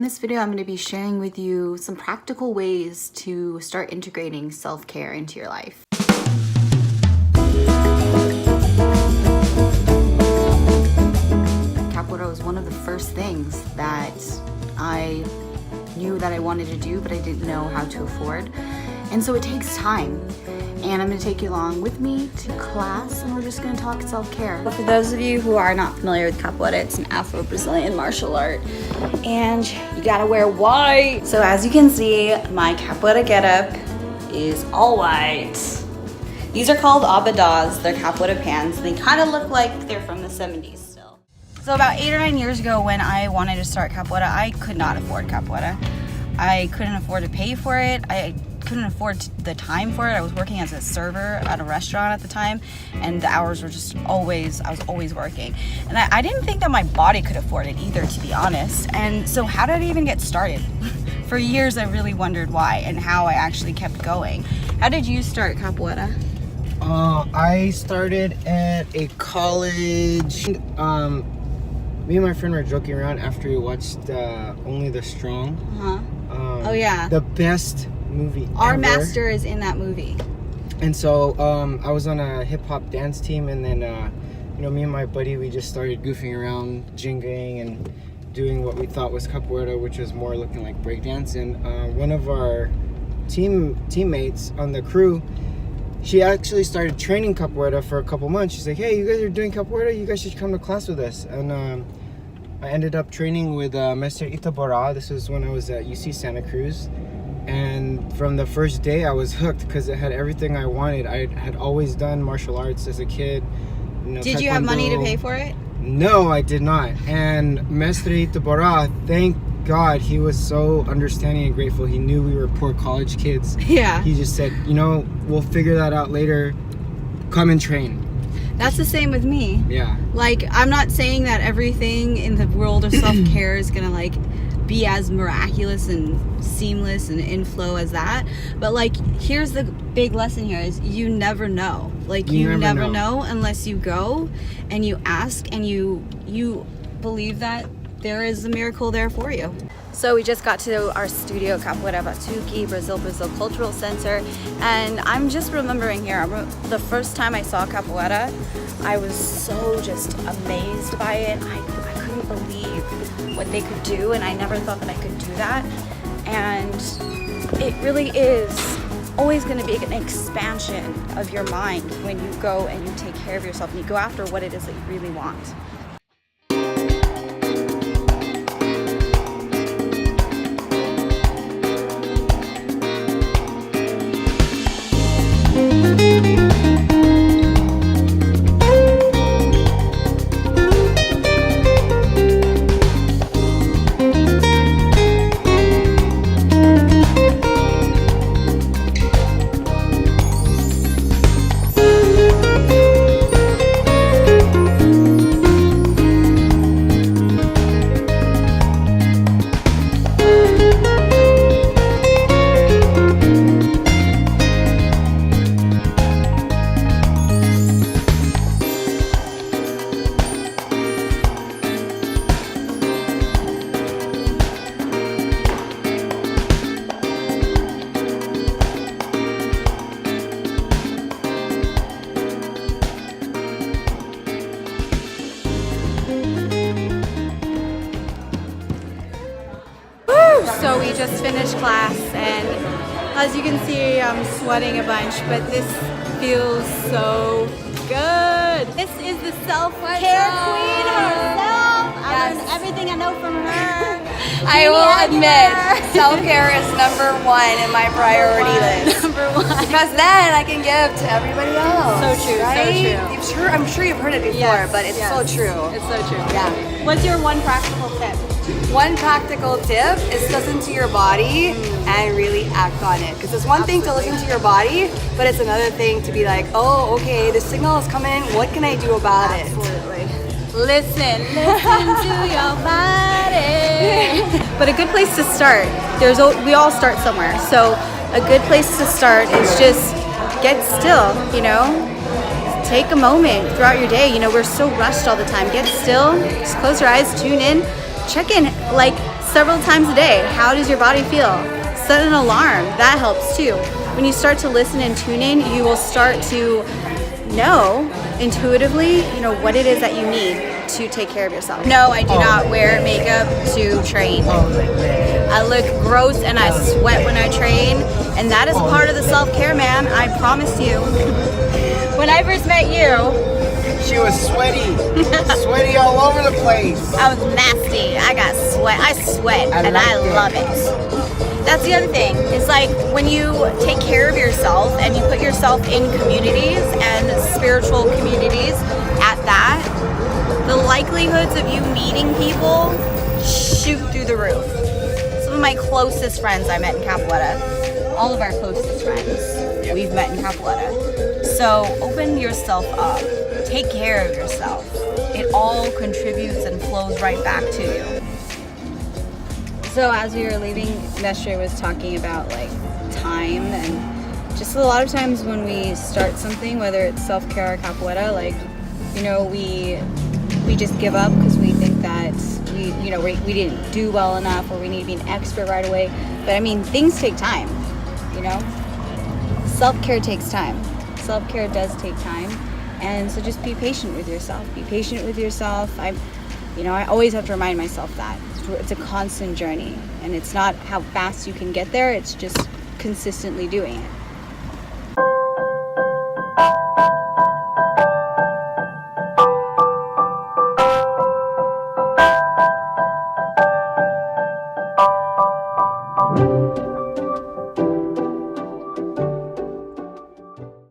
In this video, I'm going to be sharing with you some practical ways to start integrating self-care into your life. Capoeira was one of the first things that I knew that I wanted to do, but I didn't know how to afford. And so it takes time. And I'm going to take you along with me to class, and we're just going to talk self-care. For those of you who are not familiar with capoeira, it's an Afro-Brazilian martial art, and you gotta wear white. So as you can see, my capoeira getup is all white. These are called abadas. They're capoeira pants. They kind of look like they're from the 70s still. So about 8 or 9 years ago, when I wanted to start capoeira, I could not afford capoeira. I couldn't afford to pay for it. I couldn't afford the time for it. I was working as a server at a restaurant at the time, and the hours were just always, I was always working. And I didn't think that my body could afford it either, to be honest. And so how did I even get started? For years, I really wondered why and how I actually kept going. How did you start capoeira? I started at a college. Me and my friend were joking around after we watched Only the Strong. Oh yeah. The best movie Our ever. master is in that movie. And so I was on a hip-hop dance team, and then me and my buddy, we just started goofing around, jingling and doing what we thought was capoeira, which was more looking like breakdance. And one of our teammates on the crew, she actually started training capoeira for a couple months. She's like, hey, you guys are doing capoeira, you guys should come to class with us. And I ended up training with Mr. Itabora. This was when I was at UC Santa Cruz. And from the first day, I was hooked because it had everything I wanted. I had always done martial arts as a kid. Did you have money to pay for it? No, I did not. And Mestre Itabora, thank God, he was so understanding and grateful. He knew we were poor college kids. Yeah. He just said, we'll figure that out later. Come and train. That's the same with me. Yeah. Like, I'm not saying that everything in the world of self-care is gonna be as miraculous and seamless and inflow as that, but here's the big lesson here is you never know. You never know unless you go and you ask and you believe that there is a miracle there for you. So we just got to our studio, Capoeira Batuque, Brasil Brasil Cultural Center, and I'm just remembering here, the first time I saw capoeira, I was so just amazed by it. I couldn't believe what they could do, and I never thought that I could do that. And it really is always going to be an expansion of your mind when you go and you take care of yourself and you go after what it is that you really want. So we just finished class, and as you can see, I'm sweating a bunch, but this feels so good. This is the self-care queen herself. I learned everything I know from her. I will admit, self-care is number one in my priority list. Number one. Because then I can give to everybody else. So true, right? so true. I'm sure you've heard it before, but it's so true. It's so true. Yeah. What's your one practical tip? One practical tip is listen to your body and really act on it. Because it's one thing to listen to your body, but it's another thing to be like, oh, okay, the signal is coming. What can I do about it? Absolutely. Listen to your body. But a good place to start, we all start somewhere. So a good place to start is just get still, Take a moment throughout your day. We're so rushed all the time. Get still, just close your eyes, tune in, check in, several times a day. How does your body feel? Set an alarm. That helps too. When you start to listen and tune in, you will start to know intuitively, what it is that you need to take care of yourself. No, I do not wear makeup to train. I look gross and I sweat when I train, and that is part of the self-care, man. I promise you. When I first met you, she was sweaty all over the place. I was nasty. I sweat and I love it. That's the other thing. It's like when you take care of yourself and you put yourself in communities and spiritual communities at that, the likelihoods of you meeting people shoot through the roof. Some of my closest friends I met in Capoeira. All of our closest friends we've met in Capoeira. So open yourself up. Take care of yourself. It all contributes and flows right back to you. So as we were leaving, Mestre was talking about like time, and just a lot of times when we start something, whether it's self-care or capoeira, like, we just give up because we think that we didn't do well enough, or we need to be an expert right away. But I mean, things take time, Self-care takes time. Self-care does take time. And so just be patient with yourself. Be patient with yourself. I always have to remind myself that. It's a constant journey, and it's not how fast you can get there, it's just consistently doing it.